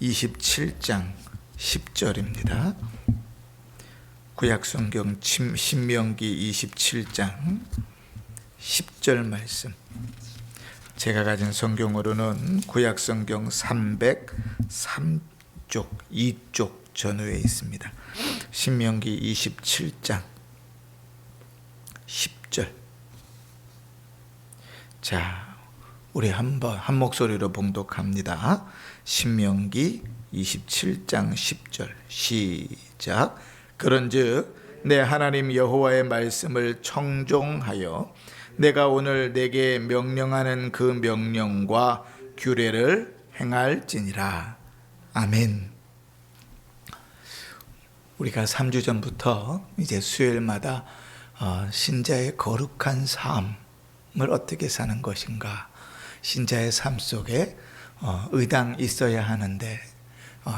27장 10절입니다. 구약성경 신명기 27장 10절 말씀. 제가 가진 성경으로는 구약성경 303쪽 2쪽 전후에 있습니다. 신명기 27장 10절. 자, 우리 한번 한 목소리로 봉독합니다. 신명기 27장 10절 시작. 그런즉 내 하나님 여호와의 말씀을 청종하여 내가 오늘 내게 명령하는 그 명령과 규례를 행할지니라. 아멘. 우리가 3주 전부터 이제 수요일마다 신자의 거룩한 삶을 어떻게 사는 것인가, 신자의 삶 속에 의당 있어야 하는데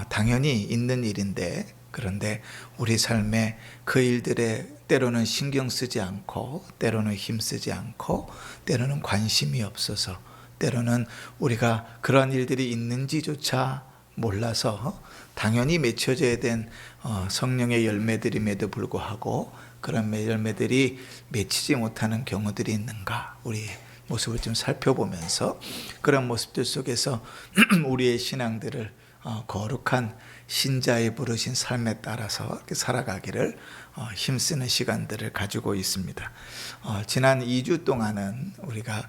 당연히 있는 일인데, 그런데 우리 삶에 그 일들에 때로는 신경 쓰지 않고, 때로는 힘쓰지 않고, 때로는 관심이 없어서, 때로는 우리가 그런 일들이 있는지조차 몰라서 당연히 맺혀져야 된 성령의 열매들임에도 불구하고 그런 열매들이 맺히지 못하는 경우들이 있는가, 우리 모습을 좀 살펴보면서 그런 모습들 속에서 우리의 신앙들을 거룩한 신자의 부르신 삶에 따라서 이렇게 살아가기를 힘쓰는 시간들을 가지고 있습니다. 지난 2주 동안은 우리가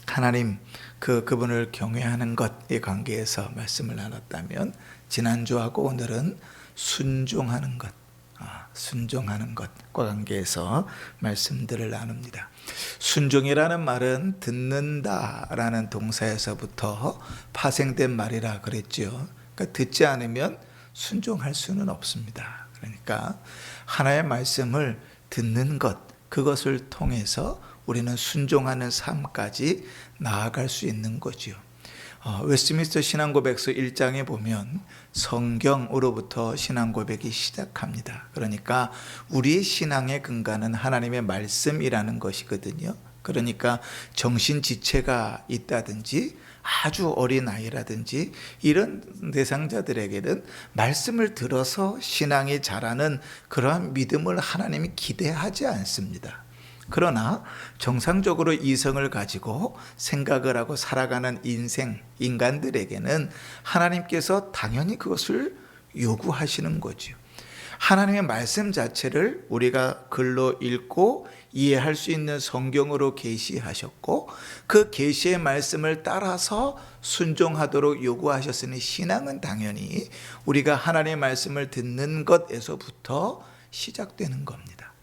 하나님 그분을 경외하는 것에 관계해서 말씀을 나눴다면, 지난주하고 오늘은 순종하는 것과 관계해서 말씀들을 나눕니다. 순종이라는 말은 듣는다라는 동사에서부터 파생된 말이라 그랬죠. 그러니까 듣지 않으면 순종할 수는 없습니다. 그러니까 하나의 말씀을 듣는 것, 그것을 통해서 우리는 순종하는 삶까지 나아갈 수 있는 거지요. 웨스트민스터 신앙고백서 1장에 보면 성경으로부터 신앙고백이 시작합니다. 그러니까 우리의 신앙의 근간은 하나님의 말씀이라는 것이거든요. 그러니까 정신지체가 있다든지 아주 어린 아이라든지 이런 대상자들에게는 말씀을 들어서 신앙이 자라는 그러한 믿음을 하나님이 기대하지 않습니다. 그러나 정상적으로 이성을 가지고 생각을 하고 살아가는 인간들에게는 하나님께서 당연히 그것을 요구하시는 거죠. 하나님의 말씀 자체를 우리가 글로 읽고 이해할 수 있는 성경으로 계시하셨고, 그 계시의 말씀을 따라서 순종하도록 요구하셨으니 신앙은 당연히 우리가 하나님의 말씀을 듣는 것에서부터 시작되는 겁니다.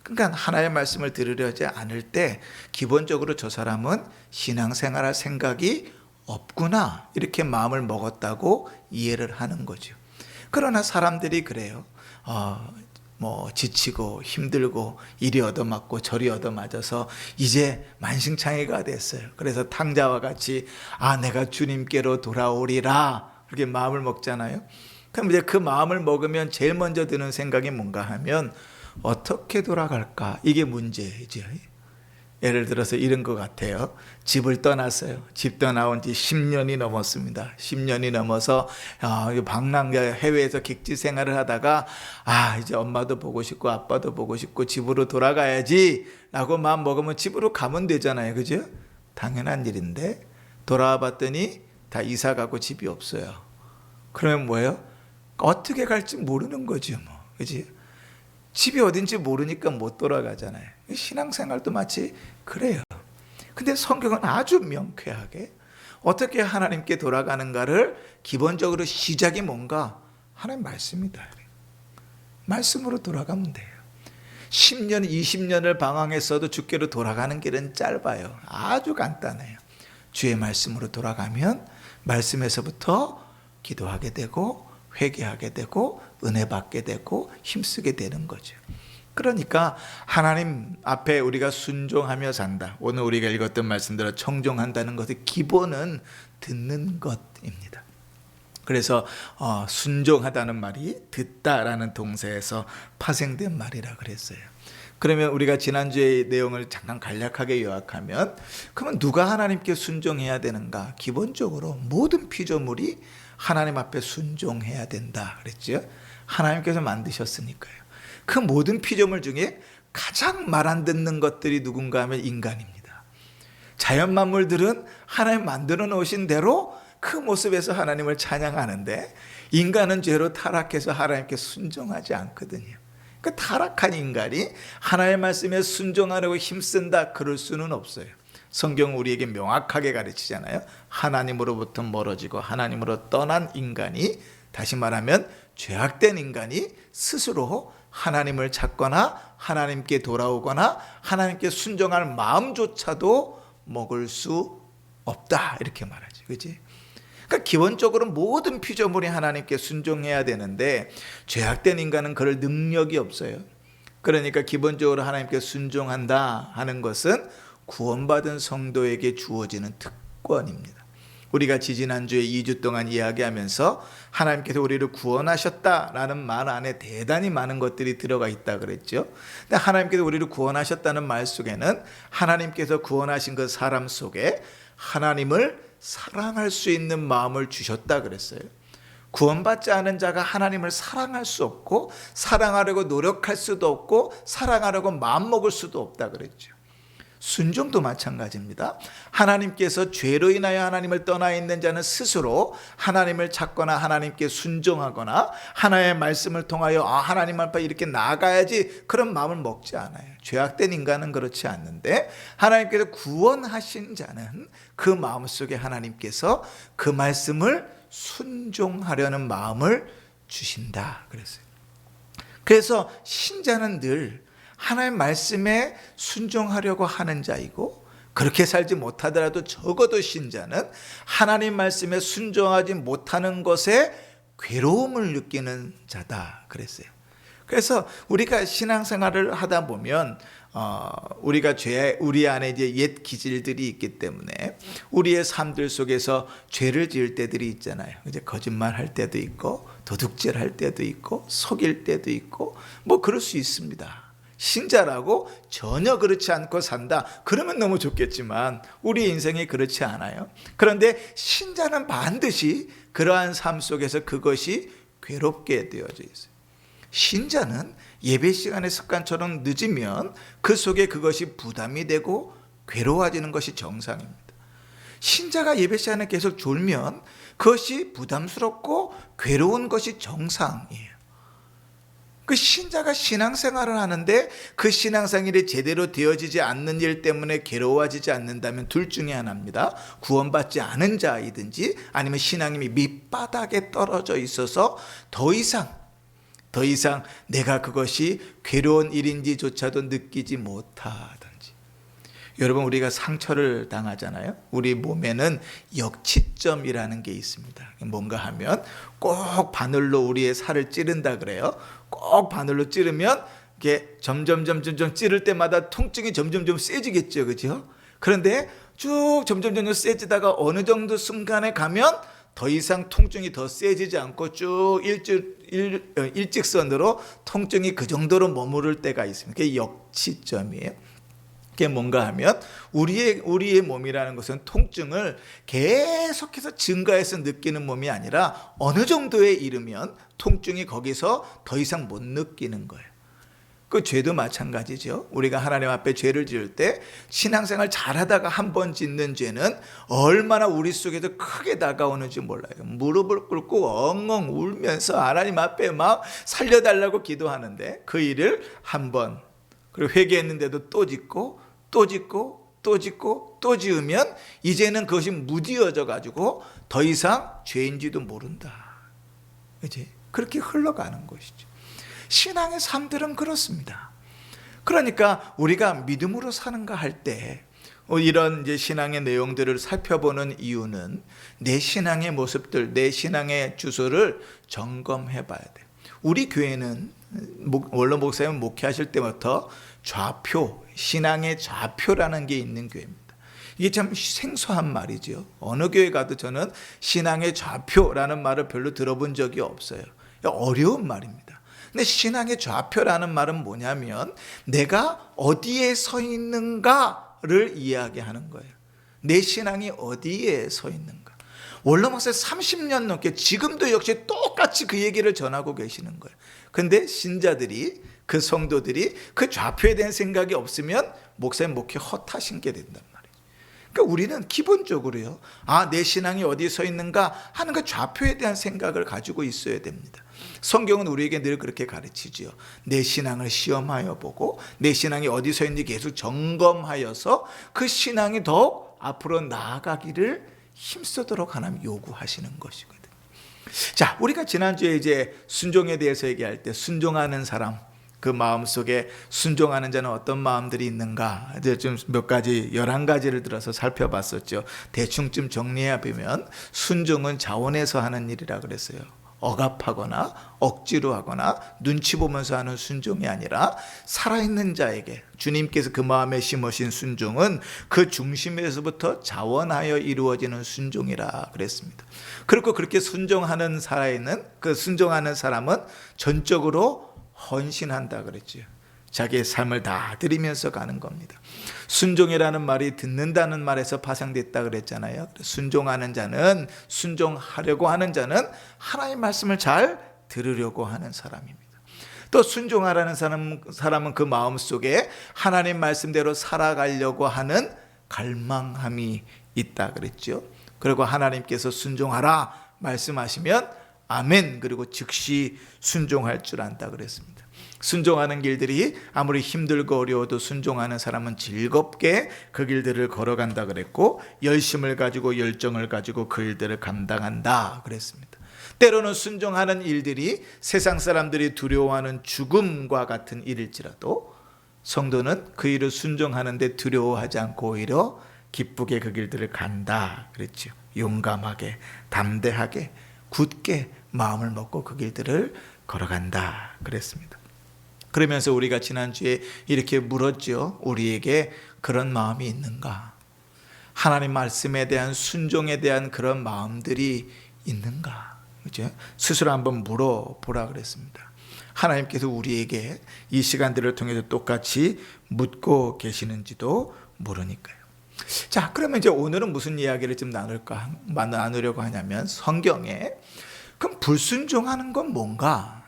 그러니까 하나님의 말씀을 들으려지 않을 때 기본적으로 저 사람은 신앙생활할 생각이 없구나, 이렇게 마음을 먹었다고 이해를 하는 거죠. 그러나 사람들이 그래요. 지치고 힘들고 이리 얻어맞고 저리 얻어맞아서 이제 만신창이가 됐어요. 그래서 탕자와 같이 내가 주님께로 돌아오리라, 그렇게 마음을 먹잖아요. 그럼 이제 그 마음을 먹으면 제일 먼저 드는 생각이 뭔가 하면 어떻게 돌아갈까, 이게 문제죠. 예를 들어서 이런 것 같아요. 집을 떠났어요. 집 떠나온 지 10년이 넘었습니다. 10년이 넘어서 해외에서 객지 생활을 하다가 이제 엄마도 보고 싶고 아빠도 보고 싶고 집으로 돌아가야지 라고 마음 먹으면 집으로 가면 되잖아요. 그죠? 당연한 일인데 돌아와 봤더니 다 이사 가고 집이 없어요. 그러면 뭐예요? 어떻게 갈지 모르는 거죠. 그지? 집이 어딘지 모르니까 못 돌아가잖아요. 신앙생활도 마치 그래요. 근데 성경은 아주 명쾌하게 어떻게 하나님께 돌아가는가를 기본적으로 시작이 뭔가? 하나님 말씀이다. 말씀으로 돌아가면 돼요. 10년, 20년을 방황했어도 주께로 돌아가는 길은 짧아요. 아주 간단해요. 주의 말씀으로 돌아가면 말씀에서부터 기도하게 되고 회개하게 되고 은혜 받게 되고 힘쓰게 되는 거죠. 그러니까 하나님 앞에 우리가 순종하며 산다. 오늘 우리가 읽었던 말씀대로 청종한다는 것의 기본은 듣는 것입니다. 그래서 순종하다는 말이 듣다라는 동사에서 파생된 말이라 그랬어요. 그러면 우리가 지난주의 내용을 잠깐 간략하게 요약하면, 그러면 누가 하나님께 순종해야 되는가? 기본적으로 모든 피조물이 하나님 앞에 순종해야 된다 그랬죠. 하나님께서 만드셨으니까요. 그 모든 피조물 중에 가장 말 안 듣는 것들이 누군가 하면 인간입니다. 자연 만물들은 하나님 만들어 놓으신 대로 그 모습에서 하나님을 찬양하는데 인간은 죄로 타락해서 하나님께 순종하지 않거든요. 그 타락한 인간이 하나님의 말씀에 순종하려고 힘쓴다 그럴 수는 없어요. 성경은 우리에게 명확하게 가르치잖아요. 하나님으로부터 멀어지고 하나님으로 떠난 인간이, 다시 말하면 죄악된 인간이 스스로 하나님을 찾거나 하나님께 돌아오거나 하나님께 순종할 마음조차도 먹을 수 없다 이렇게 말하지, 그렇지? 그러니까 기본적으로 모든 피조물이 하나님께 순종해야 되는데 죄악된 인간은 그럴 능력이 없어요. 그러니까 기본적으로 하나님께 순종한다 하는 것은 구원받은 성도에게 주어지는 특권입니다. 우리가 지지난주에 2주 동안 이야기하면서 하나님께서 우리를 구원하셨다라는 말 안에 대단히 많은 것들이 들어가 있다 그랬죠. 근데 하나님께서 우리를 구원하셨다는 말 속에는 하나님께서 구원하신 그 사람 속에 하나님을 사랑할 수 있는 마음을 주셨다 그랬어요. 구원받지 않은 자가 하나님을 사랑할 수 없고 사랑하려고 노력할 수도 없고 사랑하려고 마음먹을 수도 없다 그랬죠. 순종도 마찬가지입니다. 하나님께서 죄로 인하여 하나님을 떠나 있는 자는 스스로 하나님을 찾거나 하나님께 순종하거나 하나님의 말씀을 통하여 하나님 앞에 이렇게 나아가야지 그런 마음을 먹지 않아요. 죄악된 인간은 그렇지 않는데 하나님께서 구원하신 자는 그 마음속에 하나님께서 그 말씀을 순종하려는 마음을 주신다 그랬어요. 그래서 신자는 늘 하나님 말씀에 순종하려고 하는 자이고, 그렇게 살지 못하더라도 적어도 신자는 하나님 말씀에 순종하지 못하는 것에 괴로움을 느끼는 자다 그랬어요. 그래서 우리가 신앙생활을 하다 보면 우리 안에 이제 옛 기질들이 있기 때문에 우리의 삶들 속에서 죄를 지을 때들이 있잖아요. 이제 거짓말할 때도 있고 도둑질할 때도 있고 속일 때도 있고 뭐 그럴 수 있습니다. 신자라고 전혀 그렇지 않고 산다 그러면 너무 좋겠지만 우리 인생이 그렇지 않아요. 그런데 신자는 반드시 그러한 삶 속에서 그것이 괴롭게 되어져 있어요. 신자는 예배 시간의 습관처럼 늦으면 그 속에 그것이 부담이 되고 괴로워지는 것이 정상입니다. 신자가 예배 시간에 계속 졸면 그것이 부담스럽고 괴로운 것이 정상이에요. 그 신자가 신앙생활을 하는데 그 신앙생활이 제대로 되어지지 않는 일 때문에 괴로워지지 않는다면 둘 중에 하나입니다. 구원받지 않은 자이든지 아니면 신앙이 밑바닥에 떨어져 있어서 더 이상 내가 그것이 괴로운 일인지조차도 느끼지 못하든지. 여러분, 우리가 상처를 당하잖아요. 우리 몸에는 역치점이라는 게 있습니다. 뭔가 하면 꼭 바늘로 우리의 살을 찌른다 그래요. 꼭 바늘로 찌르면 이게 점점 찌를 때마다 통증이 점점 세지겠죠, 그렇죠? 그런데 쭉 점점 세지다가 어느 정도 순간에 가면 더 이상 통증이 더 세지지 않고 쭉 일직선으로 통증이 그 정도로 머무를 때가 있습니다. 그게 역치점이에요. 그게 뭔가 하면 우리의 몸이라는 것은 통증을 계속해서 증가해서 느끼는 몸이 아니라 어느 정도에 이르면 통증이 거기서 더 이상 못 느끼는 거예요. 그 죄도 마찬가지죠. 우리가 하나님 앞에 죄를 지을 때 신앙생활 잘하다가 한 번 짓는 죄는 얼마나 우리 속에서 크게 다가오는지 몰라요. 무릎을 꿇고 엉엉 울면서 하나님 앞에 막 살려달라고 기도하는데 그 일을 한 번, 그리고 회개했는데도 또 짓고 또 지으면 이제는 그것이 무디어져 가지고 더 이상 죄인지도 모른다. 이제 그렇게 흘러가는 것이죠. 신앙의 삶들은 그렇습니다. 그러니까 우리가 믿음으로 사는가 할 때 이런 이제 신앙의 내용들을 살펴보는 이유는 내 신앙의 모습들, 내 신앙의 주소를 점검해 봐야 돼요. 우리 교회는 원로 목사님 목회하실 때부터 좌표, 신앙의 좌표라는 게 있는 교회입니다. 이게 참 생소한 말이죠. 어느 교회 가도 저는 신앙의 좌표라는 말을 별로 들어본 적이 없어요. 어려운 말입니다. 근데 신앙의 좌표라는 말은 뭐냐면 내가 어디에 서 있는가를 이야기하는 거예요. 내 신앙이 어디에 서 있는가. 원로 목사 30년 넘게 지금도 역시 똑같이 그 얘기를 전하고 계시는 거예요. 근데 신자들이, 그 성도들이 그 좌표에 대한 생각이 없으면 목사님 목회 헛하신 게 된단 말이에요. 그러니까 우리는 기본적으로요, 내 신앙이 어디 서 있는가 하는 그 좌표에 대한 생각을 가지고 있어야 됩니다. 성경은 우리에게 늘 그렇게 가르치지요. 내 신앙을 시험하여 보고 내 신앙이 어디 서 있는지 계속 점검하여서 그 신앙이 더욱 앞으로 나아가기를 힘쓰도록 하나님 요구하시는 것이거든요. 자, 우리가 지난주에 이제 순종에 대해서 얘기할 때 순종하는 사람, 그 마음속에 순종하는 자는 어떤 마음들이 있는가, 이제 좀 몇 가지 11가지를 들어서 살펴봤었죠. 대충 좀 정리해 보면 순종은 자원해서 하는 일이라 그랬어요. 억압하거나 억지로 하거나 눈치 보면서 하는 순종이 아니라 살아있는 자에게 주님께서 그 마음에 심으신 순종은 그 중심에서부터 자원하여 이루어지는 순종이라 그랬습니다. 그리고 그렇게 순종하는 살아있는 그 순종하는 사람은 전적으로 헌신한다 그랬죠. 자기의 삶을 다 드리면서 가는 겁니다. 순종이라는 말이 듣는다는 말에서 파생됐다 그랬잖아요. 순종하는 자는, 순종하려고 하는 자는 하나님의 말씀을 잘 들으려고 하는 사람입니다. 또 순종하라는 사람은 그 마음속에 하나님 말씀대로 살아가려고 하는 갈망함이 있다 그랬죠. 그리고 하나님께서 순종하라 말씀하시면 아멘, 그리고 즉시 순종할 줄 안다 그랬습니다. 순종하는 길들이 아무리 힘들고 어려워도 순종하는 사람은 즐겁게 그 길들을 걸어간다 그랬고, 열심을 가지고 열정을 가지고 그 일들을 감당한다 그랬습니다. 때로는 순종하는 일들이 세상 사람들이 두려워하는 죽음과 같은 일일지라도 성도는 그 일을 순종하는데 두려워하지 않고 오히려 기쁘게 그 길들을 간다 그랬죠. 용감하게, 담대하게, 굳게 마음을 먹고 그 길들을 걸어간다 그랬습니다. 그러면서 우리가 지난주에 이렇게 물었죠. 우리에게 그런 마음이 있는가? 하나님 말씀에 대한 순종에 대한 그런 마음들이 있는가? 그죠? 스스로 한번 물어보라 그랬습니다. 하나님께서 우리에게 이 시간들을 통해서 똑같이 묻고 계시는지도 모르니까요. 자, 그러면 이제 오늘은 무슨 이야기를 좀 나누려고 하냐면, 성경에 그럼 불순종하는 건 뭔가?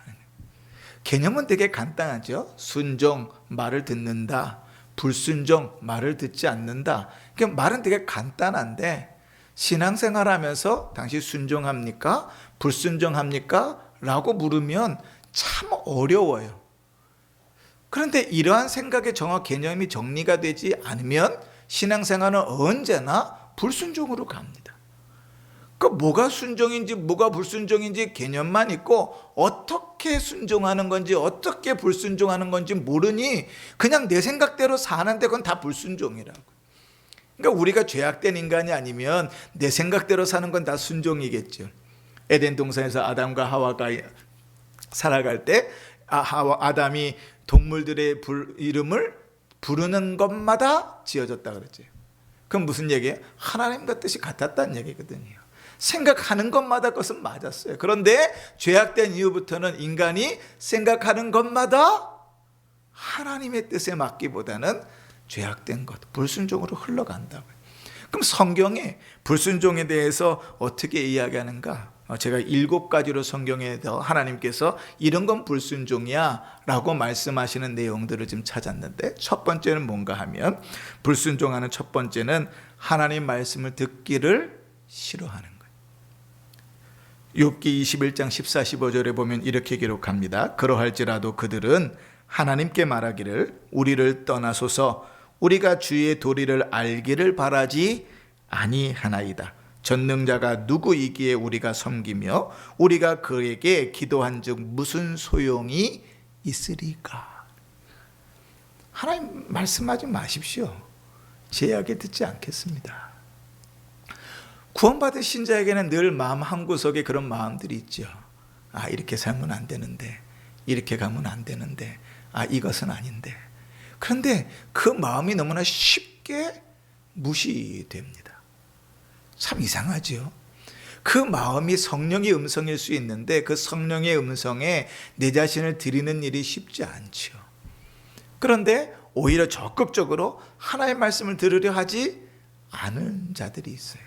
개념은 되게 간단하죠. 순종, 말을 듣는다. 불순종, 말을 듣지 않는다. 그러니까 말은 되게 간단한데 신앙생활하면서 당시 순종합니까? 불순종합니까? 라고 물으면 참 어려워요. 그런데 이러한 생각의 정확 개념이 정리가 되지 않으면 신앙생활은 언제나 불순종으로 갑니다. 그 뭐가 순종인지 뭐가 불순종인지 개념만 있고 어떻게 순종하는 건지 어떻게 불순종하는 건지 모르니 그냥 내 생각대로 사는데 그건 다 불순종이라고. 그러니까 우리가 죄악된 인간이 아니면 내 생각대로 사는 건 다 순종이겠죠. 에덴 동산에서 아담과 하와가 살아갈 때 아담이 동물들의 이름을 부르는 것마다 지어졌다 그랬죠. 그럼 무슨 얘기예요? 하나님과 뜻이 같았다는 얘기거든요. 생각하는 것마다 그것은 맞았어요. 그런데 죄악된 이후부터는 인간이 생각하는 것마다 하나님의 뜻에 맞기보다는 죄악된 것, 불순종으로 흘러간다고요. 그럼 성경에 불순종에 대해서 어떻게 이야기하는가? 제가 7가지로 성경에서 하나님께서 이런 건 불순종이야 라고 말씀하시는 내용들을 좀 찾았는데, 첫 번째는 뭔가 하면, 불순종하는 첫 번째는 하나님 말씀을 듣기를 싫어하는 거예요. 욥기 21장 14, 15절에 보면 이렇게 기록합니다. 그러할지라도 그들은 하나님께 말하기를 우리를 떠나소서, 우리가 주의 도리를 알기를 바라지 아니하나이다. 전능자가 누구이기에 우리가 섬기며 우리가 그에게 기도한즉 무슨 소용이 있으리까? 하나님 말씀하지 마십시오. 제 이야기 듣지 않겠습니다. 구원받은 신자에게는 늘 마음 한구석에 그런 마음들이 있죠. 이렇게 살면 안 되는데, 이렇게 가면 안 되는데, 이것은 아닌데. 그런데 그 마음이 너무나 쉽게 무시됩니다. 참 이상하죠. 그 마음이 성령의 음성일 수 있는데 그 성령의 음성에 내 자신을 드리는 일이 쉽지 않죠. 그런데 오히려 적극적으로 하나님의 말씀을 들으려 하지 않은 자들이 있어요.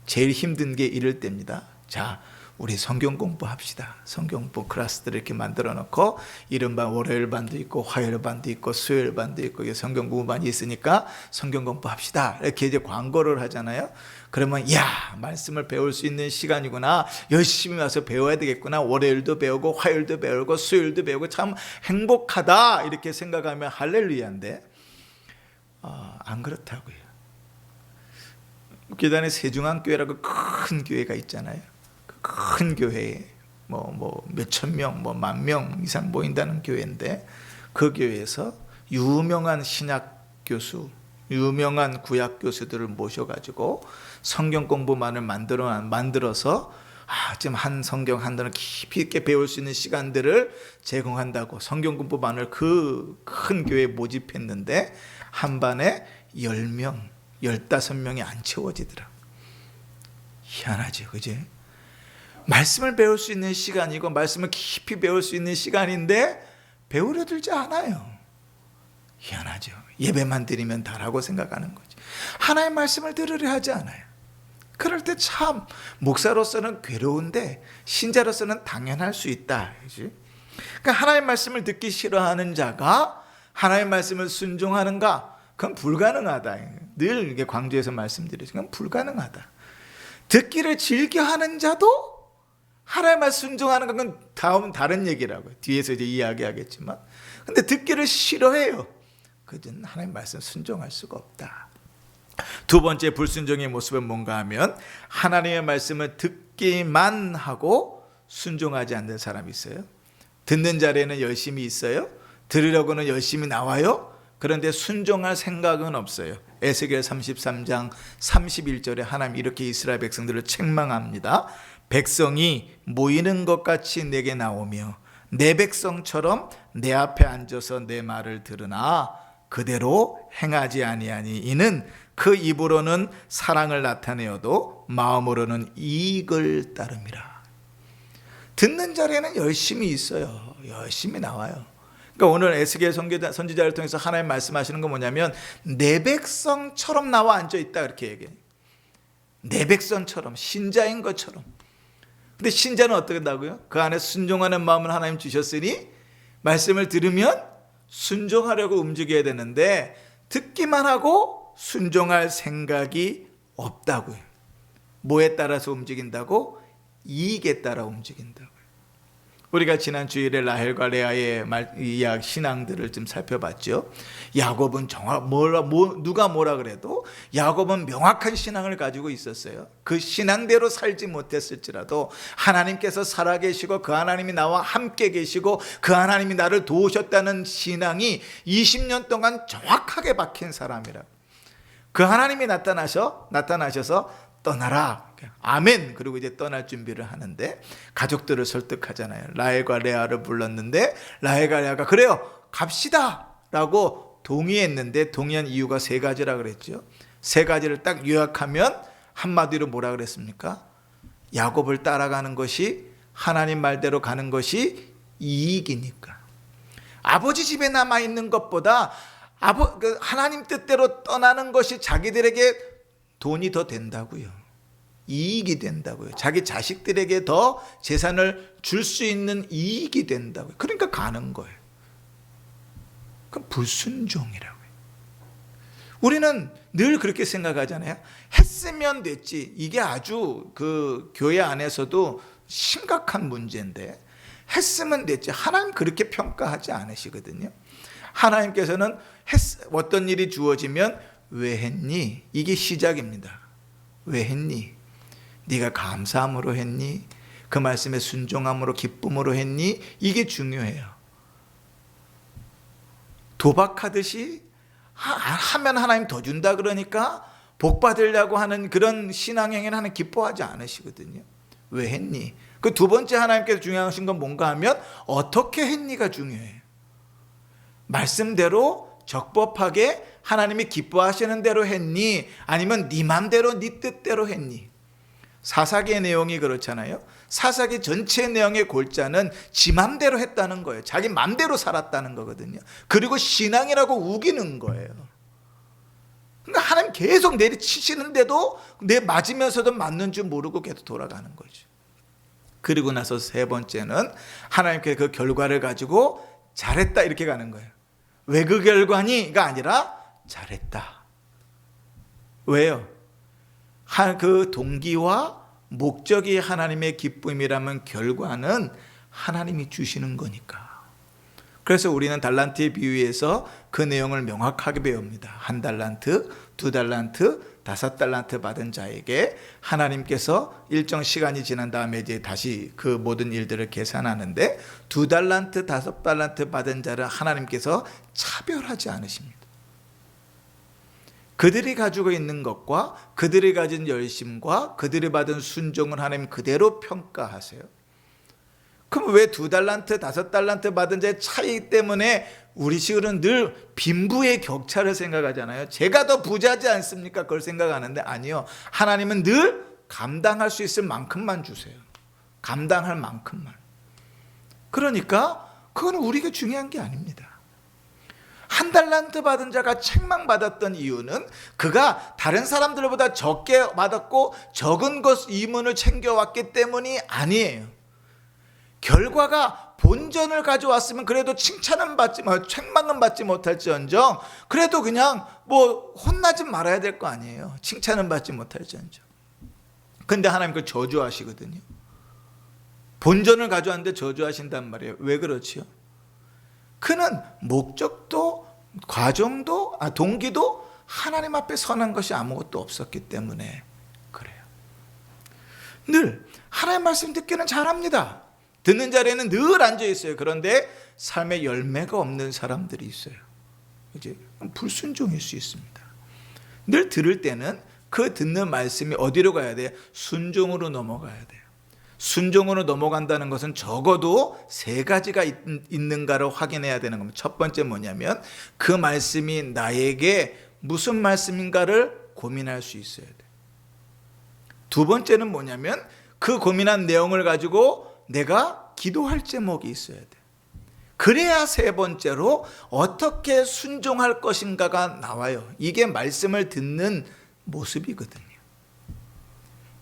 제일 힘든 게 이럴 때입니다. 자, 우리 성경 공부합시다. 성경 공부 클래스들을 이렇게 만들어 놓고 이른바 월요일 반도 있고 화요일 반도 있고 수요일 반도 있고 성경 공부반이 있으니까 성경 공부합시다. 이렇게 이제 광고를 하잖아요. 그러면 야, 말씀을 배울 수 있는 시간이구나. 열심히 와서 배워야 되겠구나. 월요일도 배우고 화요일도 배우고 수요일도 배우고 참 행복하다. 이렇게 생각하면 할렐루야인데 안 그렇다고요. 계단에 세중앙교회라고 큰 교회가 있잖아요. 큰 교회에 몇천 명, 만 명 이상 모인다는 교회인데 그 교회에서 유명한 신약 교수, 유명한 구약 교수들을 모셔가지고 성경 공부만을 만들어서 지금 한 성경 한 단어 깊이 있게 배울 수 있는 시간들을 제공한다고 성경 공부만을 그 큰 교회에 모집했는데 한 반에 10명, 15명이 안 채워지더라. 희한하죠, 그지? 말씀을 배울 수 있는 시간이고 말씀을 깊이 배울 수 있는 시간인데 배우려 들지 않아요. 희한하죠. 예배만 드리면 다라고 생각하는 거죠. 하나님의 말씀을 들으려 하지 않아요. 그럴 때 참 목사로서는 괴로운데 신자로서는 당연할 수 있다. 그렇지? 그러니까 하나님의 말씀을 듣기 싫어하는 자가 하나님의 말씀을 순종하는가? 그건 불가능하다. 늘 이게 광주에서 말씀드리지만 불가능하다. 듣기를 즐겨하는 자도 하나님의 말씀 순종하는 건 다른 얘기라고요. 뒤에서 이제 이야기하겠지만. 근데 듣기를 싫어해요. 그건 하나님의 말씀 순종할 수가 없다. 두 번째 불순종의 모습은 뭔가 하면 하나님의 말씀을 듣기만 하고 순종하지 않는 사람이 있어요. 듣는 자리에는 열심히 있어요. 들으려고는 열심히 나와요. 그런데 순종할 생각은 없어요. 에스겔 33장 31절에 하나님 이렇게 이스라엘 백성들을 책망합니다. 백성이 모이는 것 같이 내게 나오며 내 백성처럼 내 앞에 앉아서 내 말을 들으나 그대로 행하지 아니하니 이는 그 입으로는 사랑을 나타내어도 마음으로는 이익을 따름이라. 듣는 자리에는 열심히 있어요. 열심히 나와요. 그러니까 오늘 에스겔 선지자를 통해서 하나님 말씀하시는 건 뭐냐면 내 백성처럼 나와 앉아있다 이렇게 얘기해요. 내 백성처럼 신자인 것처럼. 근데 신자는 어떻게 한다고요? 그 안에 순종하는 마음을 하나님 주셨으니 말씀을 들으면 순종하려고 움직여야 되는데 듣기만 하고 순종할 생각이 없다고요. 뭐에 따라서 움직인다고? 이익에 따라 움직인다고요. 우리가 지난 주일에 라헬과 레아의 신앙들을 좀 살펴봤죠. 야곱은 누가 뭐라 그래도 야곱은 명확한 신앙을 가지고 있었어요. 그 신앙대로 살지 못했을지라도 하나님께서 살아계시고 그 하나님이 나와 함께 계시고 그 하나님이 나를 도우셨다는 신앙이 20년 동안 정확하게 박힌 사람이라. 그 하나님이 나타나셔서 떠나라. 아멘. 그리고 이제 떠날 준비를 하는데 가족들을 설득하잖아요. 라헬과 레아를 불렀는데 라헬과 레아가 그래요. 갑시다. 라고 동의했는데 동의한 이유가 세 가지라 그랬죠. 세 가지를 딱 요약하면 한마디로 뭐라 그랬습니까? 야곱을 따라가는 것이 하나님 말대로 가는 것이 이익이니까. 아버지 집에 남아있는 것보다 하나님 뜻대로 떠나는 것이 자기들에게 돈이 더 된다고요. 이익이 된다고요. 자기 자식들에게 더 재산을 줄 수 있는 이익이 된다고요. 그러니까 가는 거예요. 그건 불순종이라고요. 우리는 늘 그렇게 생각하잖아요. 했으면 됐지. 이게 아주 그 교회 안에서도 심각한 문제인데 했으면 됐지. 하나님 그렇게 평가하지 않으시거든요. 하나님께서는 어떤 일이 주어지면 왜 했니? 이게 시작입니다. 왜 했니? 네가 감사함으로 했니? 그 말씀에 순종함으로 기쁨으로 했니? 이게 중요해요. 도박하듯이 하면 하나님 더 준다 그러니까 복 받으려고 하는 그런 신앙행위는 하나님 기뻐하지 않으시거든요. 왜 했니? 그 두 번째 하나님께서 중요하신 건 뭔가 하면 어떻게 했니가 중요해요. 말씀대로 적법하게 하나님이 기뻐하시는 대로 했니? 아니면 네 맘대로 네 뜻대로 했니? 사사기의 내용이 그렇잖아요. 사사기 전체 내용의 골자는 지 맘대로 했다는 거예요. 자기 맘대로 살았다는 거거든요. 그리고 신앙이라고 우기는 거예요. 그러니까 하나님 계속 내리치시는데도 내 맞으면서도 맞는 줄 모르고 계속 돌아가는 거죠. 그리고 나서 세 번째는 하나님께 그 결과를 가지고 잘했다 이렇게 가는 거예요. 왜 그 결과니가 아니라 잘했다. 왜요? 그 동기와 목적이 하나님의 기쁨이라면 결과는 하나님이 주시는 거니까. 그래서 우리는 달란트의 비유에서 그 내용을 명확하게 배웁니다. 1달란트, 2달란트, 5달란트 받은 자에게 하나님께서 일정 시간이 지난 다음에 이제 다시 그 모든 일들을 계산하는데 2달란트, 5달란트 받은 자를 하나님께서 차별하지 않으십니다. 그들이 가지고 있는 것과 그들이 가진 열심과 그들이 받은 순종을 하나님 그대로 평가하세요. 그럼 왜 2달란트, 5달란트 받은 자의 차이 때문에 우리 식으로는 늘 빈부의 격차를 생각하잖아요. 제가 더 부자지 않습니까? 그걸 생각하는데 아니요. 하나님은 늘 감당할 수 있을 만큼만 주세요. 감당할 만큼만. 그러니까 그건 우리가 중요한 게 아닙니다. 1달란트 받은 자가 책망받았던 이유는 그가 다른 사람들보다 적게 받았고 적은 것 이문을 챙겨왔기 때문이 아니에요. 결과가 본전을 가져왔으면 그래도 칭찬은 받지 책망은 받지 못할지언정 그래도 그냥 뭐 혼나지 말아야 될 거 아니에요. 칭찬은 받지 못할지언정. 근데 하나님 그걸 저주하시거든요. 본전을 가져왔는데 저주하신단 말이에요. 왜 그렇지요? 그는 목적도 과정도 동기도 하나님 앞에 선한 것이 아무것도 없었기 때문에 그래요. 늘 하나님 말씀 듣기는 잘합니다. 듣는 자리에는 늘 앉아 있어요. 그런데 삶의 열매가 없는 사람들이 있어요. 이제 불순종일 수 있습니다. 늘 들을 때는 그 듣는 말씀이 어디로 가야 돼요? 순종으로 넘어가야 돼요. 순종으로 넘어간다는 것은 적어도 세 가지가 있는가를 확인해야 되는 겁니다. 첫 번째 뭐냐면 그 말씀이 나에게 무슨 말씀인가를 고민할 수 있어야 돼요. 두 번째는 뭐냐면 그 고민한 내용을 가지고 내가 기도할 제목이 있어야 돼. 그래야 세 번째로 어떻게 순종할 것인가가 나와요. 이게 말씀을 듣는 모습이거든요.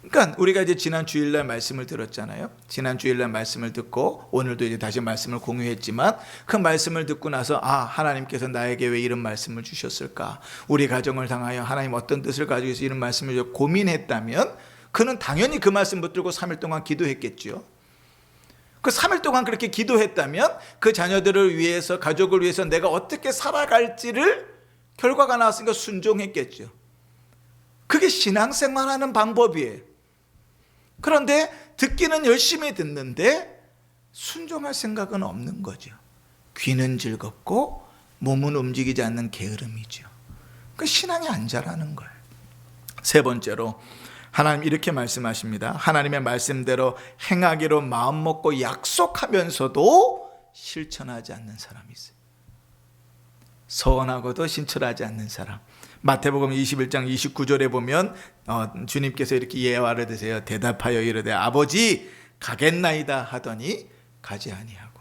그러니까 우리가 이제 지난 주일날 말씀을 들었잖아요. 지난 주일날 말씀을 듣고 오늘도 이제 다시 말씀을 공유했지만 그 말씀을 듣고 나서 하나님께서 나에게 왜 이런 말씀을 주셨을까? 우리 가정을 향하여 하나님 어떤 뜻을 가지고 있어 이런 말씀을 고민했다면 그는 당연히 그 말씀 붙들고 3일 동안 기도했겠죠. 그 3일 동안 그렇게 기도했다면 그 자녀들을 위해서 가족을 위해서 내가 어떻게 살아갈지를 결과가 나왔으니까 순종했겠죠. 그게 신앙생활하는 방법이에요. 그런데 듣기는 열심히 듣는데 순종할 생각은 없는 거죠. 귀는 즐겁고 몸은 움직이지 않는 게으름이죠. 그 신앙이 안 자라는 거예요. 세 번째로 하나님 이렇게 말씀하십니다. 하나님의 말씀대로 행하기로 마음먹고 약속하면서도 실천하지 않는 사람이 있어요. 서원하고도 실천하지 않는 사람. 마태복음 21장 29절에 보면 주님께서 이렇게 예화를 드세요. 대답하여 이르되 아버지 가겠나이다 하더니 가지 아니하고.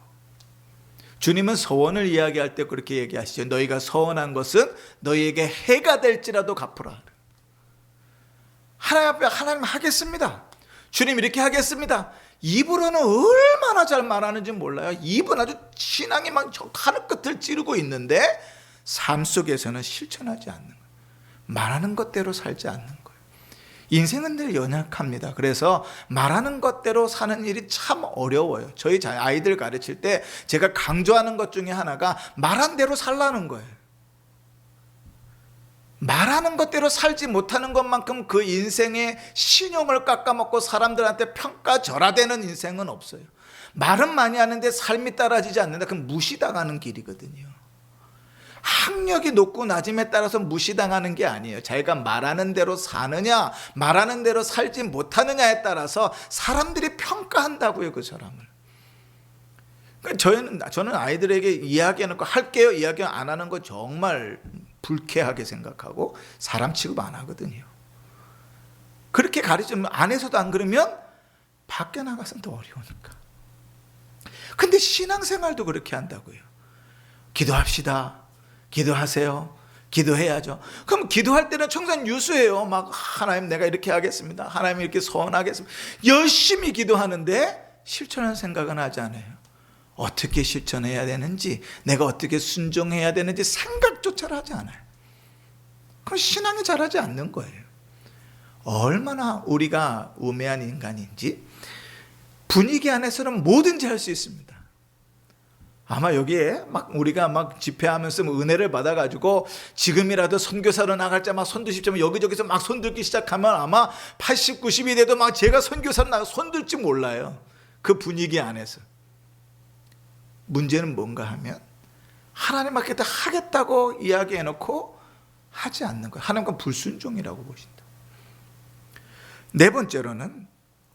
주님은 서원을 이야기할 때 그렇게 얘기하시죠. 너희가 서원한 것은 너희에게 해가 될지라도 갚으라. 하나님 앞에 하나님 하겠습니다. 주님 이렇게 하겠습니다. 입으로는 얼마나 잘 말하는지 몰라요. 입은 아주 신앙이 막 하늘 끝을 찌르고 있는데 삶 속에서는 실천하지 않는 거예요. 말하는 것대로 살지 않는 거예요. 인생은 늘 연약합니다. 그래서 말하는 것대로 사는 일이 참 어려워요. 저희 아이들 가르칠 때 제가 강조하는 것 중에 하나가 말한 대로 살라는 거예요. 말하는 것대로 살지 못하는 것만큼 그 인생의 신용을 깎아먹고 사람들한테 평가절하되는 인생은 없어요. 말은 많이 하는데 삶이 따라지지 않는다. 그럼 무시당하는 길이거든요. 학력이 높고 낮음에 따라서 무시당하는 게 아니에요. 자기가 말하는 대로 사느냐 말하는 대로 살지 못하느냐에 따라서 사람들이 평가한다고요. 그 사람을. 저는 아이들에게 이야기해놓고 할게요 이야기 안 하는 거 정말 불쾌하게 생각하고 사람 취급 안 하거든요. 그렇게 가르치면 안에서도 안 그러면 밖에 나가서는 더 어려우니까. 근데 신앙생활도 그렇게 한다고요. 기도합시다. 기도하세요. 기도해야죠. 그럼 기도할 때는 청산 유수해요. 막 하나님 내가 이렇게 하겠습니다. 하나님 이렇게 선하겠습니다. 열심히 기도하는데 실천할 생각은 하지 않아요. 어떻게 실천해야 되는지, 내가 어떻게 순종해야 되는지 생각조차 하지 않아요. 그럼 신앙이 자라지 않는 거예요. 얼마나 우리가 우매한 인간인지 분위기 안에서는 뭐든지 할 수 있습니다. 아마 여기에 막 우리가 막 집회하면서 은혜를 받아가지고 지금이라도 선교사로 나갈 때 막 손드십시오. 여기저기서 막 손들기 시작하면 아마 80, 90이 돼도 막 제가 선교사로 나가 손들지 몰라요. 그 분위기 안에서. 문제는 뭔가 하면 하나님 앞에 하겠다고 이야기해놓고 하지 않는 거예요. 하나님과 불순종이라고 보신다. 네 번째로는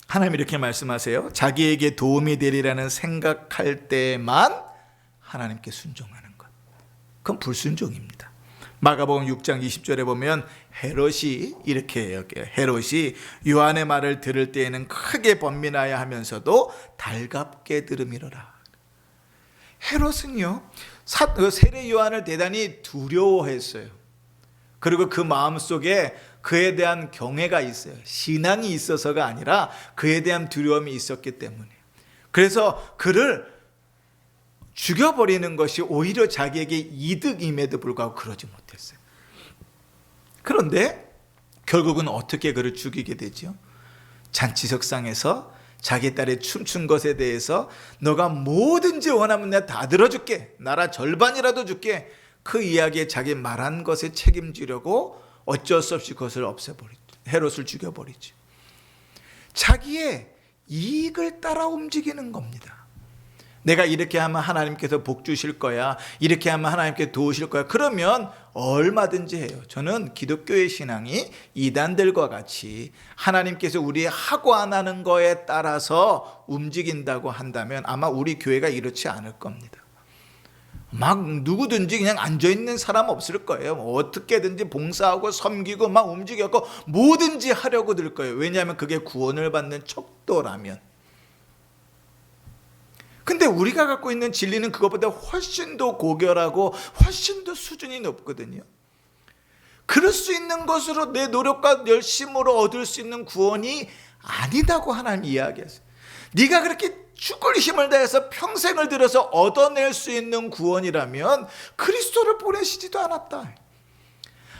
하나님 이렇게 말씀하세요. 자기에게 도움이 되리라는 생각할 때만 하나님께 순종하는 것. 그건 불순종입니다. 마가복음 6장 20절에 보면 헤롯이 이렇게 해요. 헤롯이 요한의 말을 들을 때에는 크게 번민하여 하면서도 달갑게 들음이로라. 헤롯은요, 세례 요한을 대단히 두려워했어요. 그리고 그 마음속에 그에 대한 경외가 있어요. 신앙이 있어서가 아니라 그에 대한 두려움이 있었기 때문에. 그래서 그를 죽여버리는 것이 오히려 자기에게 이득임에도 불구하고 그러지 못했어요. 그런데 결국은 어떻게 그를 죽이게 되죠? 잔치석상에서 자기 딸이 춤춘 것에 대해서 너가 뭐든지 원하면 내가 다 들어줄게, 나라 절반이라도 줄게, 그 이야기에 자기 말한 것에 책임지려고 어쩔 수 없이 그것을 없애버리죠. 헤롯을 죽여버리죠. 자기의 이익을 따라 움직이는 겁니다. 내가 이렇게 하면 하나님께서 복 주실 거야, 이렇게 하면 하나님께 도우실 거야, 그러면 얼마든지 해요. 저는 기독교의 신앙이 이단들과 같이 하나님께서 우리 하고 안 하는 거에 따라서 움직인다고 한다면 아마 우리 교회가 이렇지 않을 겁니다. 막 누구든지 그냥 앉아있는 사람 없을 거예요. 어떻게든지 봉사하고 섬기고 막 움직였고 뭐든지 하려고 들 거예요. 왜냐하면 그게 구원을 받는 척도라면. 근데 우리가 갖고 있는 진리는 그것보다 훨씬 더 고결하고 훨씬 더 수준이 높거든요. 그럴 수 있는 것으로 내 노력과 열심으로 얻을 수 있는 구원이 아니다고 하나님 이야기했어요. 네가 그렇게 죽을 힘을 다해서 평생을 들여서 얻어낼 수 있는 구원이라면 그리스도를 보내시지도 않았다.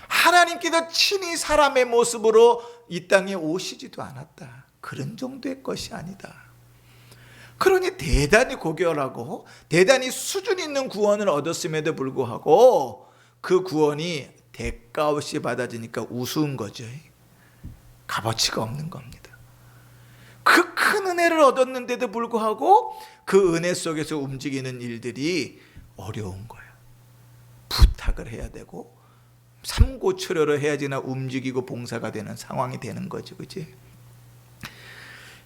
하나님께서 친히 사람의 모습으로 이 땅에 오시지도 않았다. 그런 정도의 것이 아니다. 그러니 대단히 고결하고 대단히 수준 있는 구원을 얻었음에도 불구하고 그 구원이 대가 없이 받아지니까 우스운 거죠. 값어치가 없는 겁니다. 그 큰 은혜를 얻었는데도 불구하고 그 은혜 속에서 움직이는 일들이 어려운 거예요. 부탁을 해야 되고 삼고초려를 해야지나 움직이고 봉사가 되는 상황이 되는 거죠. 그치?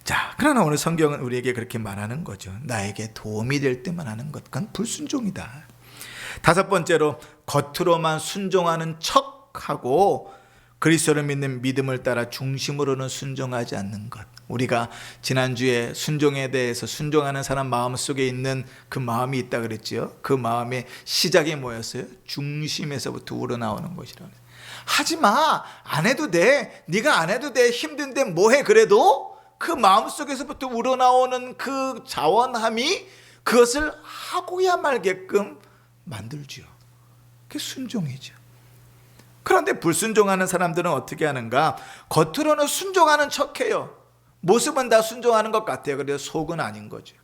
자, 그러나 오늘 성경은 우리에게 그렇게 말하는 거죠. 나에게 도움이 될 때만 하는 것, 그건 불순종이다. 다섯 번째로 겉으로만 순종하는 척하고 그리스도를 믿는 믿음을 따라 중심으로는 순종하지 않는 것. 우리가 지난주에 순종에 대해서 순종하는 사람 마음속에 있는 그 마음이 있다 그랬죠. 그 마음의 시작이 뭐였어요? 중심에서부터 우러나오는 것이라고. 하지마, 안 해도 돼, 네가 안 해도 돼, 힘든데 뭐해. 그래도 그 마음속에서부터 우러나오는 그 자원함이 그것을 하고야 말게끔 만들죠. 그게 순종이죠. 그런데 불순종하는 사람들은 어떻게 하는가? 겉으로는 순종하는 척해요. 모습은 다 순종하는 것 같아요. 그래서 속은 아닌 거죠.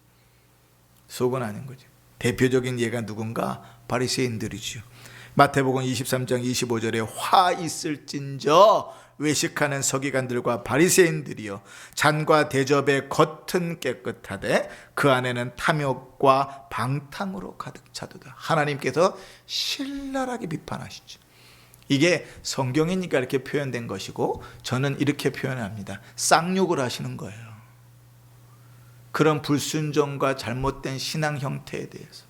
속은 아닌 거죠. 대표적인 예가 누군가? 바리새인들이죠. 마태복음 23장 25절에 화 있을진저 외식하는 서기관들과 바리새인들이요, 잔과 대접의 겉은 깨끗하되 그 안에는 탐욕과 방탕으로 가득 차도다. 하나님께서 신랄하게 비판하시죠. 이게 성경이니까 이렇게 표현된 것이고, 저는 이렇게 표현합니다. 쌍욕을 하시는 거예요. 그런 불순종과 잘못된 신앙 형태에 대해서.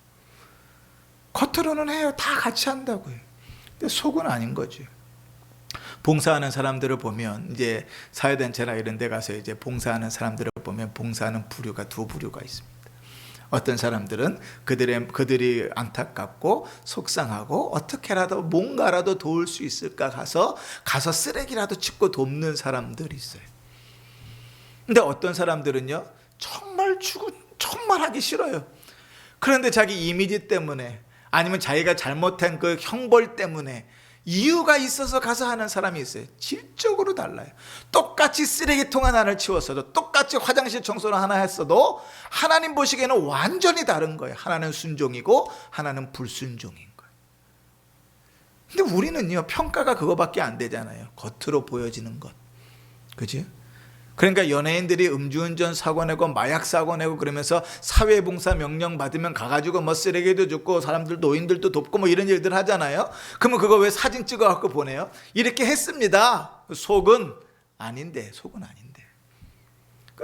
겉으로는 해요. 다 같이 한다고요. 근데 속은 아닌 거죠. 봉사하는 사람들을 보면, 이제 사회단체나 이런 데 가서 이제 봉사하는 사람들을 보면 봉사하는 부류가 두 부류가 있습니다. 어떤 사람들은 그들이 안타깝고 속상하고 어떻게라도 뭔가라도 도울 수 있을까 가서 쓰레기라도 짚고 돕는 사람들이 있어요. 근데 어떤 사람들은요, 정말 하기 싫어요. 그런데 자기 이미지 때문에 아니면 자기가 잘못한 그 형벌 때문에 이유가 있어서 가서 하는 사람이 있어요. 질적으로 달라요. 똑같이 쓰레기통 하나를 치웠어도, 똑같이 화장실 청소를 하나 했어도 하나님 보시기에는 완전히 다른 거예요. 하나는 순종이고 하나는 불순종인 거예요. 근데 우리는요, 평가가 그거밖에 안 되잖아요. 겉으로 보여지는 것, 그죠? 그러니까 연예인들이 음주운전 사고 내고 마약 사고 내고 그러면서 사회봉사 명령 받으면 가가지고 뭐 쓰레기도 줍고 사람들 노인들도 돕고 뭐 이런 일들 하잖아요. 그러면 그거 왜 사진 찍어갖고 보내요? 이렇게 했습니다. 속은 아닌데.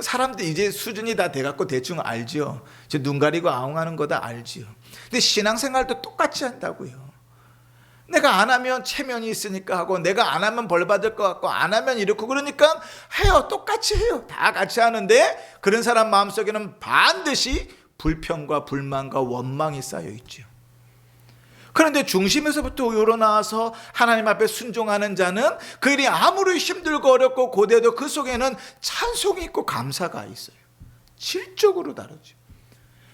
사람들 이제 수준이 다 돼갖고 대충 알죠. 눈 가리고 아웅하는 거 다 알지요. 근데 신앙생활도 똑같이 한다고요. 내가 안 하면 체면이 있으니까 하고, 내가 안 하면 벌 받을 것 같고, 안 하면 이렇고, 그러니까 해요. 똑같이 해요. 다 같이 하는데 그런 사람 마음속에는 반드시 불평과 불만과 원망이 쌓여 있죠. 그런데 중심에서부터 우러나와서 하나님 앞에 순종하는 자는 그 일이 아무리 힘들고 어렵고 고대도 그 속에는 찬송이 있고 감사가 있어요. 질적으로 다르죠.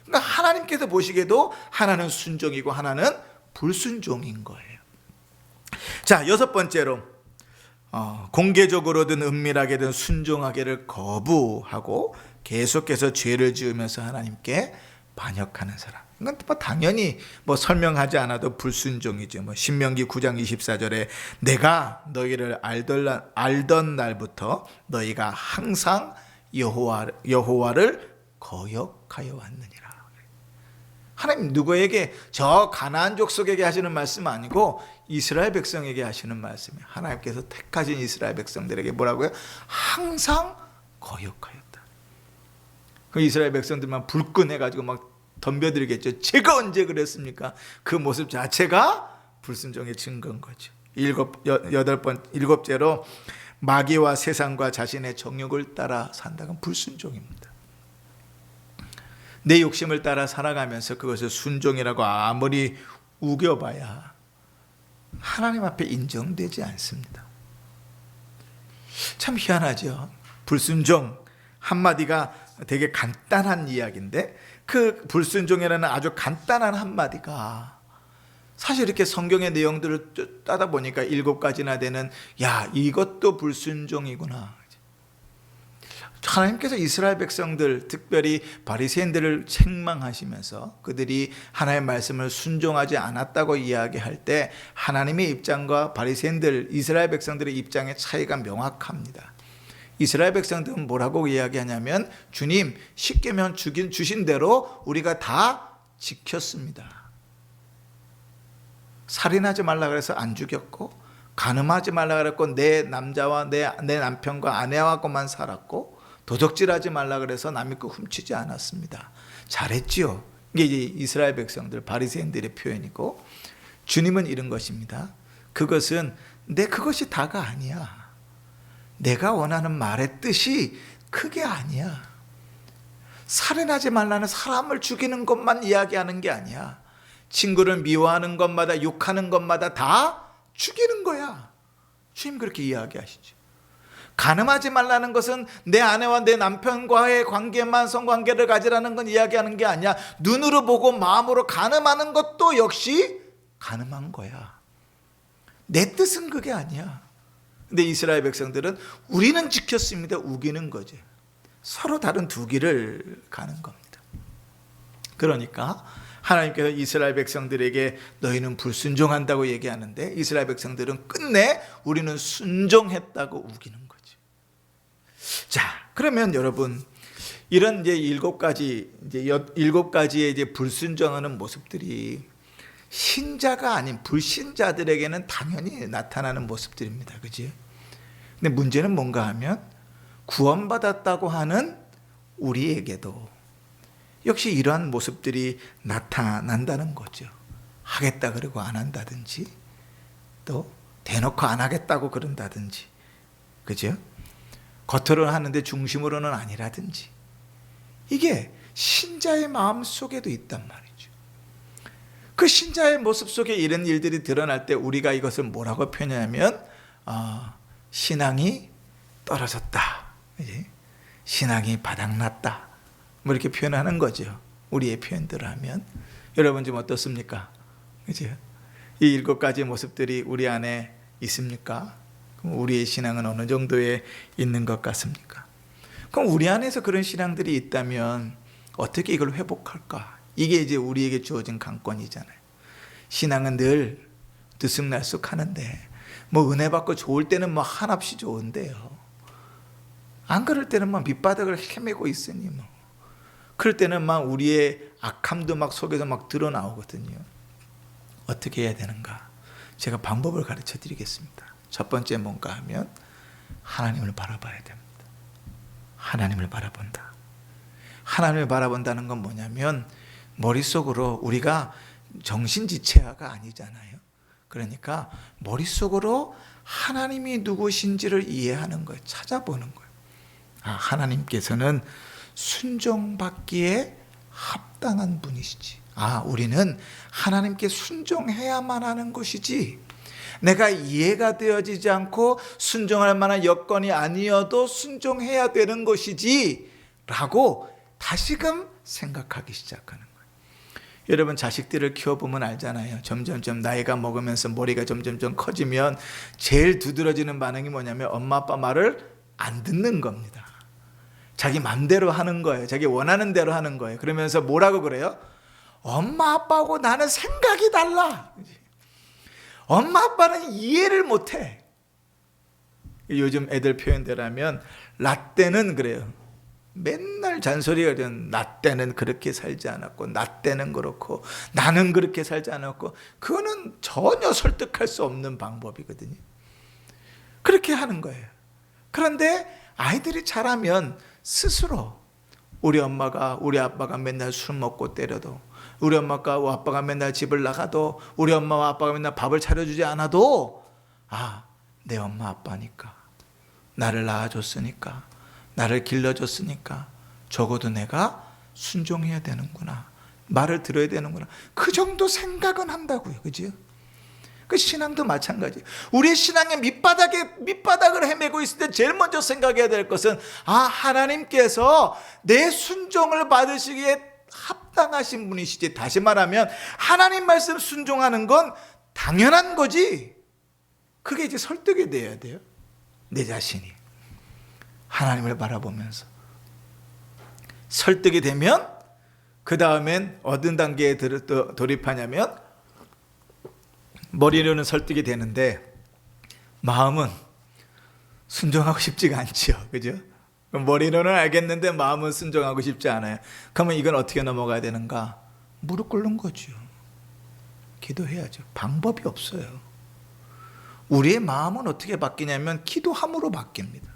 그러니까 하나님께서 보시기에도 하나는 순종이고 하나는 불순종인 거예요. 자, 6번째로 공개적으로든 은밀하게든 순종하기를 거부하고 계속해서 죄를 지으면서 하나님께 반역하는 사람. 이건 뭐 당연히 뭐 설명하지 않아도 불순종이죠. 뭐 신명기 9장 24절에 내가 너희를 알던 날부터 너희가 항상 여호와를 거역하여 왔느니라. 하나님 누구에게, 저 가나안 족속에게 하시는 말씀 아니고 이스라엘 백성에게 하시는 말씀이에요. 하나님께서 택하신 이스라엘 백성들에게 뭐라고요? 항상 거역하였다. 그 이스라엘 백성들만 불끈해가지고 막 덤벼들겠죠. 제가 언제 그랬습니까? 그 모습 자체가 불순종의 증거인 거죠. 일곱째로 마귀와 세상과 자신의 정욕을 따라 산다는 불순종입니다. 내 욕심을 따라 살아가면서 그것을 순종이라고 아무리 우겨봐야 하나님 앞에 인정되지 않습니다. 참 희한하죠. 불순종 한마디가 되게 간단한 이야기인데 그 불순종이라는 아주 간단한 한마디가 사실 이렇게 성경의 내용들을 따다 보니까 7가지나 되는, 야, 이것도 불순종이구나. 하나님께서 이스라엘 백성들, 특별히 바리새인들을 책망하시면서 그들이 하나님의 말씀을 순종하지 않았다고 이야기할 때 하나님의 입장과 바리새인들, 이스라엘 백성들의 입장의 차이가 명확합니다. 이스라엘 백성들은 뭐라고 이야기하냐면, 주님, 십계명 주신 대로 우리가 다 지켰습니다. 살인하지 말라 그래서 안 죽였고, 간음하지 말라 그랬고 내 남자와 내 남편과 아내하고만 살았고, 도적질하지 말라 그래서 남의 거 훔치지 않았습니다. 잘했지요. 이게 이제 이스라엘 백성들, 바리새인들의 표현이고, 주님은 이런 것입니다. 그것은 그것이 다가 아니야. 내가 원하는 말의 뜻이 그게 아니야. 살인하지 말라는 사람을 죽이는 것만 이야기하는 게 아니야. 친구를 미워하는 것마다, 욕하는 것마다 다 죽이는 거야. 주님 그렇게 이야기하시죠. 간음하지 말라는 것은 내 아내와 내 남편과의 관계만, 성관계를 가지라는 건 이야기하는 게 아니야. 눈으로 보고 마음으로 간음하는 것도 역시 간음한 거야. 내 뜻은 그게 아니야. 근데 이스라엘 백성들은 우리는 지켰습니다, 우기는 거죠. 서로 다른 두 길을 가는 겁니다. 그러니까 하나님께서 이스라엘 백성들에게 너희는 불순종한다고 얘기하는데 이스라엘 백성들은 끝내 우리는 순종했다고 우기는 거죠. 자, 그러면 여러분, 이런 이제 7가지의 이제 불순종하는 모습들이 신자가 아닌 불신자들에게는 당연히 나타나는 모습들입니다. 그지? 근데 문제는 뭔가 하면 구원받았다고 하는 우리에게도 역시 이러한 모습들이 나타난다는 거죠. 하겠다 그러고 안 한다든지, 또 대놓고 안 하겠다고 그런다든지, 그죠? 겉으로는 하는데 중심으로는 아니라든지, 이게 신자의 마음 속에도 있단 말이죠. 그 신자의 모습 속에 이런 일들이 드러날 때 우리가 이것을 뭐라고 표현하냐면 신앙이 떨어졌다, 신앙이 바닥났다, 뭐 이렇게 표현하는 거죠. 우리의 표현대로 하면. 여러분 좀 어떻습니까? 그죠? 이 7가지 모습들이 우리 안에 있습니까? 그럼 우리의 신앙은 어느 정도에 있는 것 같습니까? 그럼 우리 안에서 그런 신앙들이 있다면 어떻게 이걸 회복할까? 이게 이제 우리에게 주어진 관건이잖아요. 신앙은 늘 들쑥날쑥 하는데 뭐 은혜 받고 좋을 때는 뭐 한없이 좋은데요, 안 그럴 때는 막 밑바닥을 헤매고 있으니 뭐 그럴 때는 막 우리의 악함도 막 속에서 막 드러나오거든요. 어떻게 해야 되는가? 제가 방법을 가르쳐 드리겠습니다. 첫 번째 뭔가 하면 하나님을 바라봐야 됩니다. 하나님을 바라본다. 하나님을 바라본다는 건 뭐냐면 머릿속으로, 우리가 정신지체화가 아니잖아요. 그러니까 머릿속으로 하나님이 누구신지를 이해하는 거예요. 찾아보는 거예요. 하나님께서는 순종받기에 합당한 분이시지. 우리는 하나님께 순종해야만 하는 것이지, 내가 이해가 되어지지 않고 순종할 만한 여건이 아니어도 순종해야 되는 것이지 라고 다시금 생각하기 시작하는 거예요. 여러분 자식들을 키워보면 알잖아요. 점점점 나이가 먹으면서 머리가 점점점 커지면 제일 두드러지는 반응이 뭐냐면 엄마 아빠 말을 안 듣는 겁니다. 자기 맘대로 하는 거예요. 자기 원하는 대로 하는 거예요. 그러면서 뭐라고 그래요? 엄마 아빠하고 나는 생각이 달라. 엄마 아빠는 이해를 못해. 요즘 애들 표현대로 하면 라떼는 그래요. 맨날 잔소리가 되는, 나 때는 그렇게 살지 않았고, 나 때는 그렇고, 나는 그렇게 살지 않았고. 그거는 전혀 설득할 수 없는 방법이거든요. 그렇게 하는 거예요. 그런데 아이들이 자라면 스스로 우리 엄마가 우리 아빠가 맨날 술 먹고 때려도, 우리 엄마가 아빠가 맨날 집을 나가도, 우리 엄마와 아빠가 맨날 밥을 차려주지 않아도 내 엄마 아빠니까, 나를 낳아줬으니까, 나를 길러줬으니까 적어도 내가 순종해야 되는구나, 말을 들어야 되는구나, 그 정도 생각은 한다고요. 그죠? 그 신앙도 마찬가지. 우리의 신앙의 밑바닥을 헤매고 있을 때 제일 먼저 생각해야 될 것은 하나님께서 내 순종을 받으시기에 합당하신 분이시지. 다시 말하면 하나님 말씀 순종하는 건 당연한 거지. 그게 이제 설득이 돼야 돼요. 내 자신이 하나님을 바라보면서 설득이 되면 그 다음엔 어떤 단계에 돌입하냐면, 머리로는 설득이 되는데 마음은 순종하고 싶지가 않죠. 그죠? 머리로는 알겠는데 마음은 순종하고 싶지 않아요. 그러면 이건 어떻게 넘어가야 되는가? 무릎 꿇는 거죠. 기도해야죠. 방법이 없어요. 우리의 마음은 어떻게 바뀌냐면 기도함으로 바뀝니다.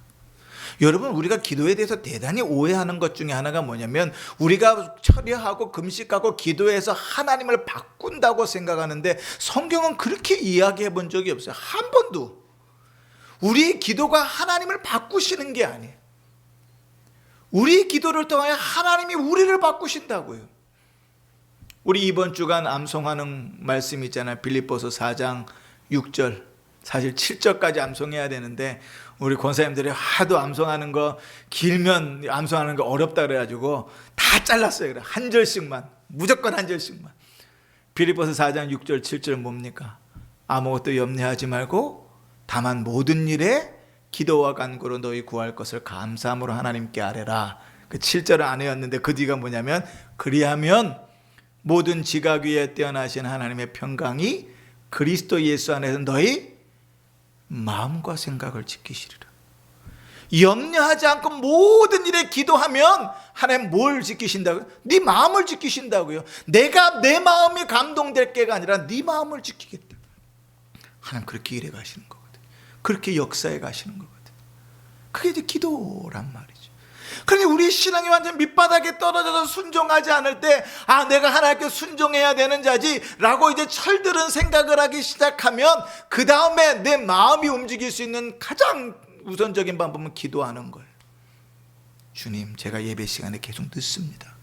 여러분, 우리가 기도에 대해서 대단히 오해하는 것 중에 하나가 뭐냐면, 우리가 철야하고 금식하고 기도해서 하나님을 바꾼다고 생각하는데 성경은 그렇게 이야기해 본 적이 없어요. 한 번도. 우리 기도가 하나님을 바꾸시는 게 아니에요. 우리 기도를 통하여 하나님이 우리를 바꾸신다고요. 우리 이번 주간 암송하는 말씀 있잖아요. 빌립보서 4장 6절, 사실 7절까지 암송해야 되는데 우리 권사님들이 하도 암송하는 거 길면 암송하는 거 어렵다 그래가지고 다 잘랐어요. 그래, 한 절씩만, 무조건 한 절씩만. 빌립보서 4장 6절 7절 뭡니까? 아무것도 염려하지 말고 다만 모든 일에 기도와 간구로 너희 구할 것을 감사함으로 하나님께 아뢰라. 그 7절은 안 외웠는데 그 뒤가 뭐냐면, 그리하면 모든 지각 위에 뛰어나신 하나님의 평강이 그리스도 예수 안에서 너희 마음과 생각을 지키시리라. 염려하지 않고 모든 일에 기도하면 하나님 뭘 지키신다고요? 네 마음을 지키신다고요. 내가 내 마음이 감동될 게가 아니라 네 마음을 지키겠다. 하나님 그렇게 일해 가시는 거거든요. 그렇게 역사해 가시는 거거든요. 그게 이제 기도란 말이죠. 그러니 우리 신앙이 완전 밑바닥에 떨어져서 순종하지 않을 때 내가 하나님께 순종해야 되는 자지 라고 이제 철들은 생각을 하기 시작하면 그 다음에 내 마음이 움직일 수 있는 가장 우선적인 방법은 기도하는 거예요. 주님, 제가 예배 시간에 계속 늦습니다.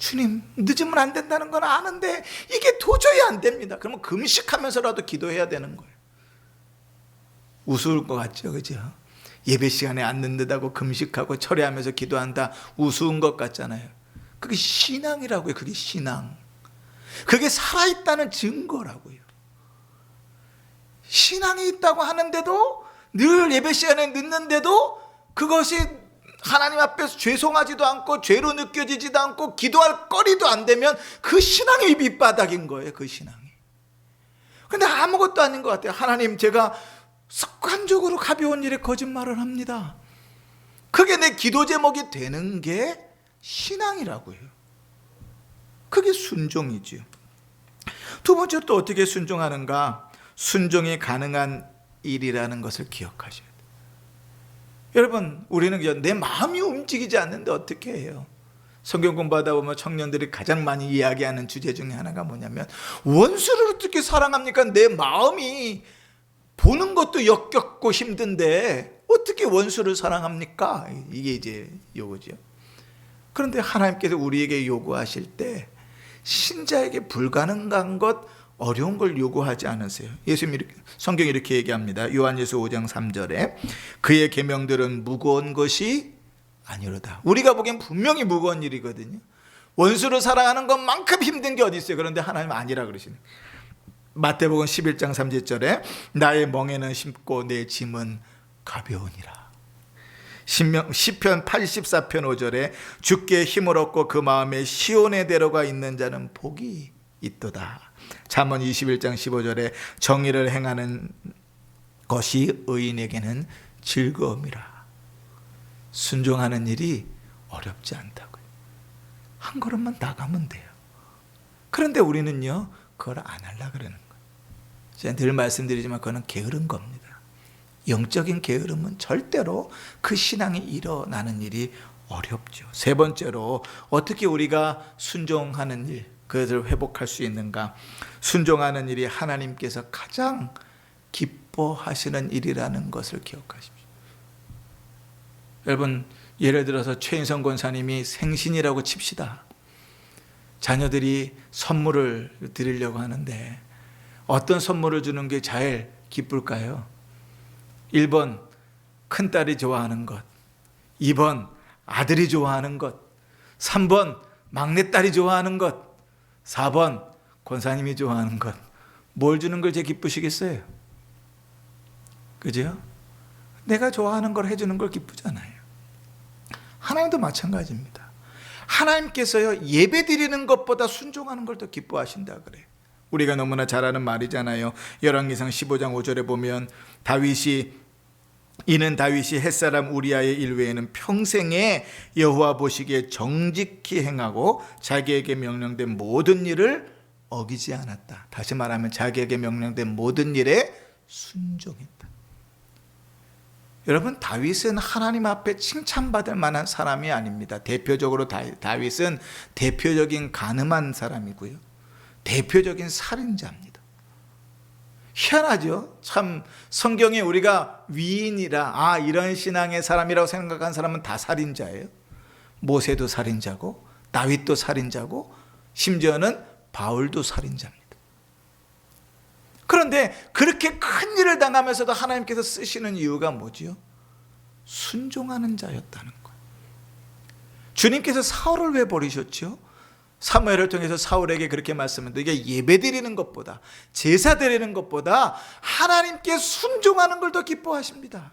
주님, 늦으면 안 된다는 건 아는데 이게 도저히 안 됩니다. 그러면 금식하면서라도 기도해야 되는 거예요. 우스울 것 같죠, 그죠? 예배 시간에 안 늦는다고 금식하고 철회하면서 기도한다, 우스운 것 같잖아요. 그게 신앙이라고요. 그게 신앙. 그게 살아있다는 증거라고요. 신앙이 있다고 하는데도, 늘 예배 시간에 늦는데도 그것이 하나님 앞에서 죄송하지도 않고 죄로 느껴지지도 않고 기도할 거리도 안 되면 그 신앙이 밑바닥인 거예요. 그 신앙이. 근데 아무것도 아닌 것 같아요. 하나님, 제가 습관적으로 가벼운 일에 거짓말을 합니다. 그게 내 기도 제목이 되는 게 신앙이라고요. 그게 순종이죠. 두 번째로 또 어떻게 순종하는가? 순종이 가능한 일이라는 것을 기억하셔야 돼요. 여러분, 우리는 내 마음이 움직이지 않는데 어떻게 해요? 성경 공부하다 보면 청년들이 가장 많이 이야기하는 주제 중에 하나가 뭐냐면, 원수를 어떻게 사랑합니까? 내 마음이 보는 것도 역겹고 힘든데 어떻게 원수를 사랑합니까? 이게 이제 요거죠. 그런데 하나님께서 우리에게 요구하실 때 신자에게 불가능한 것, 어려운 걸 요구하지 않으세요. 예수님이 성경이 이렇게 얘기합니다. 요한일서 5장 3절에 그의 계명들은 무거운 것이 아니로다. 우리가 보기엔 분명히 무거운 일이거든요. 원수를 사랑하는 것만큼 힘든 게 어디 있어요? 그런데 하나님은 아니라 그러시는. 마태복음 11장 30절에 나의 멍에는 쉽고 내 짐은 가벼우니라. 시편 84편 5절에 주께 힘을 얻고 그 마음에 시온의 대로가 있는 자는 복이 있도다. 잠언 21장 15절에 정의를 행하는 것이 의인에게는 즐거움이라. 순종하는 일이 어렵지 않다고요. 한 걸음만 나가면 돼요. 그런데 우리는요, 그걸 안 하려고 그러는 거예요. 제가 늘 말씀드리지만 그거는 게으른 겁니다. 영적인 게으름은 절대로 그 신앙이 일어나는 일이 어렵죠. 세 번째로 어떻게 우리가 순종하는 일, 그것을 회복할 수 있는가? 순종하는 일이 하나님께서 가장 기뻐하시는 일이라는 것을 기억하십시오. 여러분, 예를 들어서 최인성 권사님이 생신이라고 칩시다. 자녀들이 선물을 드리려고 하는데 어떤 선물을 주는 게 제일 기쁠까요? 1번 큰딸이 좋아하는 것, 2번 아들이 좋아하는 것, 3번 막내딸이 좋아하는 것, 4번 권사님이 좋아하는 것. 뭘 주는 걸 제일 기쁘시겠어요? 그죠? 내가 좋아하는 걸 해주는 걸 기쁘잖아요. 하나님도 마찬가지입니다. 하나님께서요, 예배 드리는 것보다 순종하는 걸 더 기뻐하신다 그래요. 우리가 너무나 잘 아는 말이잖아요. 열왕기상 15장 5절에 보면 이는 다윗이 햇사람 우리아의 일 외에는 평생에 여호와 보시기에 정직히 행하고 자기에게 명령된 모든 일을 어기지 않았다. 다시 말하면 자기에게 명령된 모든 일에 순종했다. 여러분, 다윗은 하나님 앞에 칭찬받을 만한 사람이 아닙니다. 대표적으로 다윗은 대표적인 간음한 사람이고요, 대표적인 살인자입니다. 희한하죠? 참, 성경에 우리가 위인이라 이런 신앙의 사람이라고 생각한 사람은 다 살인자예요. 모세도 살인자고 다윗도 살인자고 심지어는 바울도 살인자입니다. 그런데 그렇게 큰 일을 당하면서도 하나님께서 쓰시는 이유가 뭐지요? 순종하는 자였다는 거예요. 주님께서 사울을 왜 버리셨죠? 사무엘을 통해서 사울에게 그렇게 말씀합니다. 이게 예배 드리는 것보다, 제사 드리는 것보다 하나님께 순종하는 걸 더 기뻐하십니다.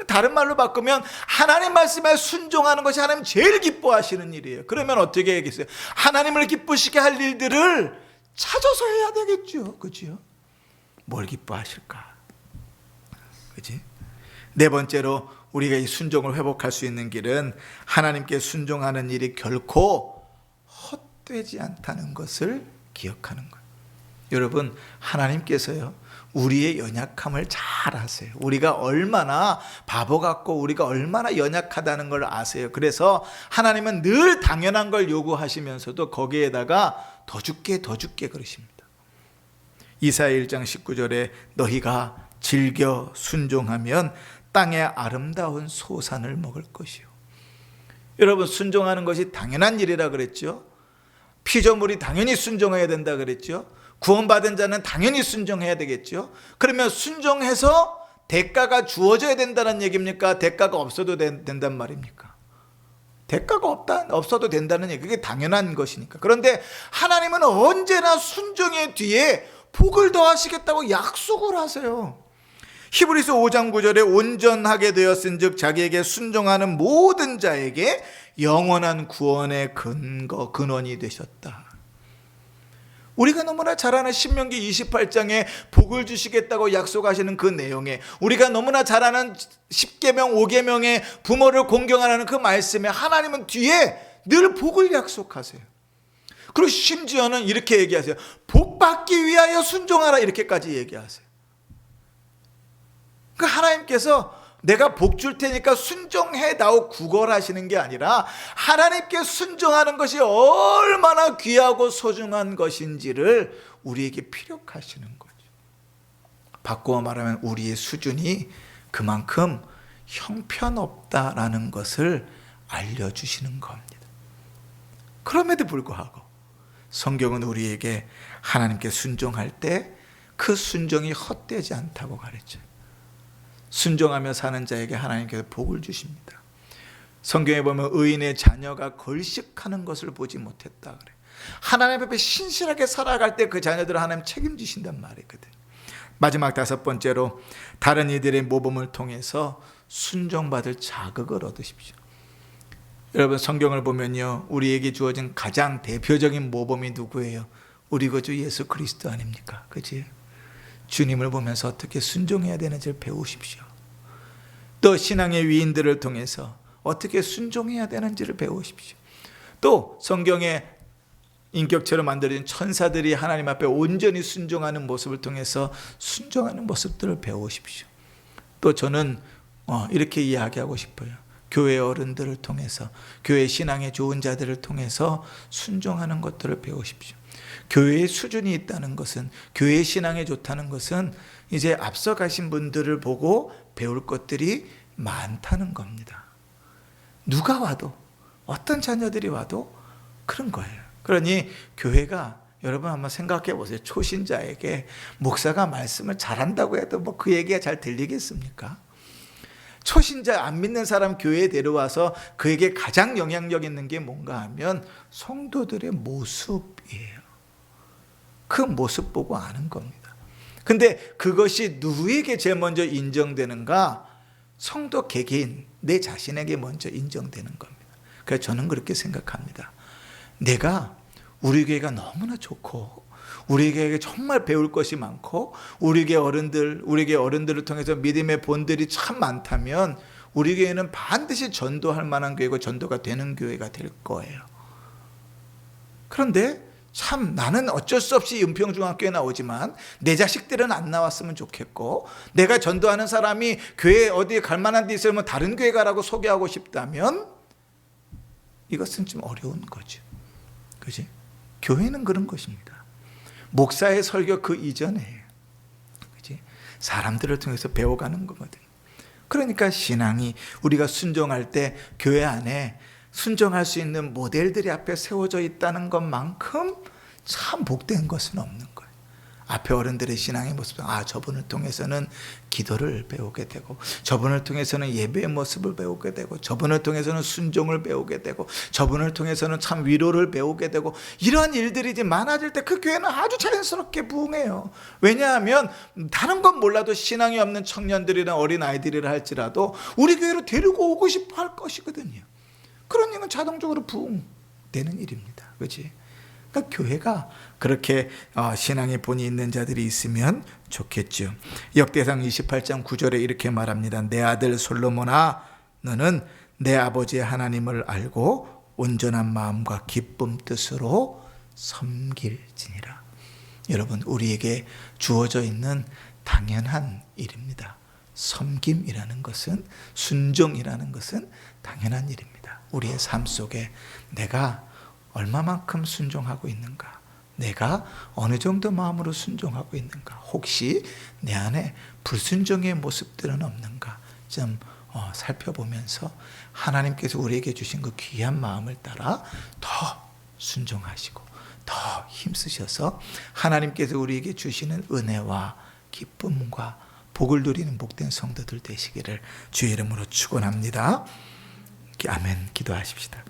다른 말로 바꾸면 하나님 말씀에 순종하는 것이 하나님 제일 기뻐하시는 일이에요. 그러면 어떻게 해야겠어요? 하나님을 기쁘시게 할 일들을 찾아서 해야 되겠죠. 그죠? 뭘 기뻐하실까? 그지? 네 번째로 우리가 이 순종을 회복할 수 있는 길은 하나님께 순종하는 일이 결코 헛되지 않다는 것을 기억하는 거예요. 여러분, 하나님께서요, 우리의 연약함을 잘 아세요. 우리가 얼마나 바보 같고 우리가 얼마나 연약하다는 걸 아세요. 그래서 하나님은 늘 당연한 걸 요구하시면서도 거기에다가 더 줄게 그러십니다. 이사야 1장 19절에 너희가 즐겨 순종하면 땅의 아름다운 소산을 먹을 것이요. 여러분, 순종하는 것이 당연한 일이라 그랬죠. 피조물이 당연히 순종해야 된다 그랬죠. 구원받은 자는 당연히 순종해야 되겠죠. 그러면 순종해서 대가가 주어져야 된다는 얘기입니까? 대가가 없어도 된단 말입니까? 대가가 없어도 된다는 얘기, 그게 당연한 것이니까. 그런데 하나님은 언제나 순종의 뒤에 복을 더하시겠다고 약속을 하세요. 히브리서 5장 9절에 온전하게 되었은즉 자기에게 순종하는 모든 자에게 영원한 구원의 근원이 되셨다. 우리가 너무나 잘 아는 신명기 28장에 복을 주시겠다고 약속하시는 그 내용에, 우리가 너무나 잘 아는 10계명 5계명의 부모를 공경하라는 그 말씀에 하나님은 뒤에 늘 복을 약속하세요. 그리고 심지어는 이렇게 얘기하세요. 복 받기 위하여 순종하라, 이렇게까지 얘기하세요. 그러니까 하나님께서 내가 복 줄 테니까 순종해다오 구걸하시는 게 아니라 하나님께 순종하는 것이 얼마나 귀하고 소중한 것인지를 우리에게 피력하시는 거죠. 바꾸어 말하면 우리의 수준이 그만큼 형편없다라는 것을 알려주시는 겁니다. 그럼에도 불구하고 성경은 우리에게 하나님께 순종할 때 그 순종이 헛되지 않다고 가르쳐요. 순종하며 사는 자에게 하나님께서 복을 주십니다. 성경에 보면 의인의 자녀가 걸식하는 것을 보지 못했다 그래. 하나님 앞에 신실하게 살아갈 때 그 자녀들을 하나님 책임지신단 말이거든. 마지막 5번째로 다른 이들의 모범을 통해서 순종받을 자극을 얻으십시오. 여러분, 성경을 보면요, 우리에게 주어진 가장 대표적인 모범이 누구예요? 우리 구주 예수 그리스도 아닙니까? 그치? 주님을 보면서 어떻게 순종해야 되는지를 배우십시오. 또 신앙의 위인들을 통해서 어떻게 순종해야 되는지를 배우십시오. 또 성경에 인격체로 만들어진 천사들이 하나님 앞에 온전히 순종하는 모습을 통해서 순종하는 모습들을 배우십시오. 또 저는 이렇게 이야기하고 싶어요. 교회 어른들을 통해서, 교회 신앙의 좋은 자들을 통해서 순종하는 것들을 배우십시오. 교회의 수준이 있다는 것은, 교회의 신앙에 좋다는 것은 이제 앞서가신 분들을 보고 배울 것들이 많다는 겁니다. 누가 와도, 어떤 자녀들이 와도 그런 거예요. 그러니 교회가, 여러분 한번 생각해 보세요. 초신자에게 목사가 말씀을 잘한다고 해도 뭐 그 얘기가 잘 들리겠습니까? 초신자 안 믿는 사람 교회에 데려와서 그에게 가장 영향력 있는 게 뭔가 하면 성도들의 모습이에요. 그 모습 보고 아는 겁니다. 근데 그것이 누구에게 제일 먼저 인정되는가? 성도 개개인, 내 자신에게 먼저 인정되는 겁니다. 그래서 저는 그렇게 생각합니다. 내가 우리 교회가 너무나 좋고 우리 교회에 정말 배울 것이 많고 우리 교회 어른들을 통해서 믿음의 본들이 참 많다면 우리 교회는 반드시 전도할 만한 교회고 전도가 되는 교회가 될 거예요. 그런데 참 나는 어쩔 수 없이 은평중학교에 나오지만 내 자식들은 안 나왔으면 좋겠고, 내가 전도하는 사람이 교회 어디에 갈 만한 데 있으면 다른 교회 가라고 소개하고 싶다면 이것은 좀 어려운 거죠. 그지? 교회는 그런 것입니다. 목사의 설교 그 이전에, 그지? 사람들을 통해서 배워가는 거거든. 그러니까 신앙이, 우리가 순종할 때 교회 안에 순종할 수 있는 모델들이 앞에 세워져 있다는 것만큼 참 복된 것은 없는 거예요. 앞에 어른들의 신앙의 모습, 저분을 통해서는 기도를 배우게 되고, 저분을 통해서는 예배의 모습을 배우게 되고, 저분을 통해서는 순종을 배우게 되고, 저분을 통해서는 참 위로를 배우게 되고, 이러한 일들이 이제 많아질 때 그 교회는 아주 자연스럽게 부흥해요. 왜냐하면 다른 건 몰라도 신앙이 없는 청년들이나 어린 아이들이라 할지라도 우리 교회로 데리고 오고 싶어 할 것이거든요. 그러니까 자동적으로 부흥되는 일입니다. 그렇지? 그러니까 교회가 그렇게 신앙의 본이 있는 자들이 있으면 좋겠죠. 역대상 28장 9절에 이렇게 말합니다. 내 아들 솔로몬아, 너는 내 아버지의 하나님을 알고 온전한 마음과 기쁨 뜻으로 섬길지니라. 여러분, 우리에게 주어져 있는 당연한 일입니다. 섬김이라는 것은, 순종이라는 것은 당연한 일입니다. 우리의 삶 속에 내가 얼마만큼 순종하고 있는가, 내가 어느 정도 마음으로 순종하고 있는가, 혹시 내 안에 불순종의 모습들은 없는가 좀 살펴보면서 하나님께서 우리에게 주신 그 귀한 마음을 따라 더 순종하시고 더 힘쓰셔서 하나님께서 우리에게 주시는 은혜와 기쁨과 복을 누리는 복된 성도들 되시기를 주의 이름으로 축원합니다. 아멘. 기도하십시다.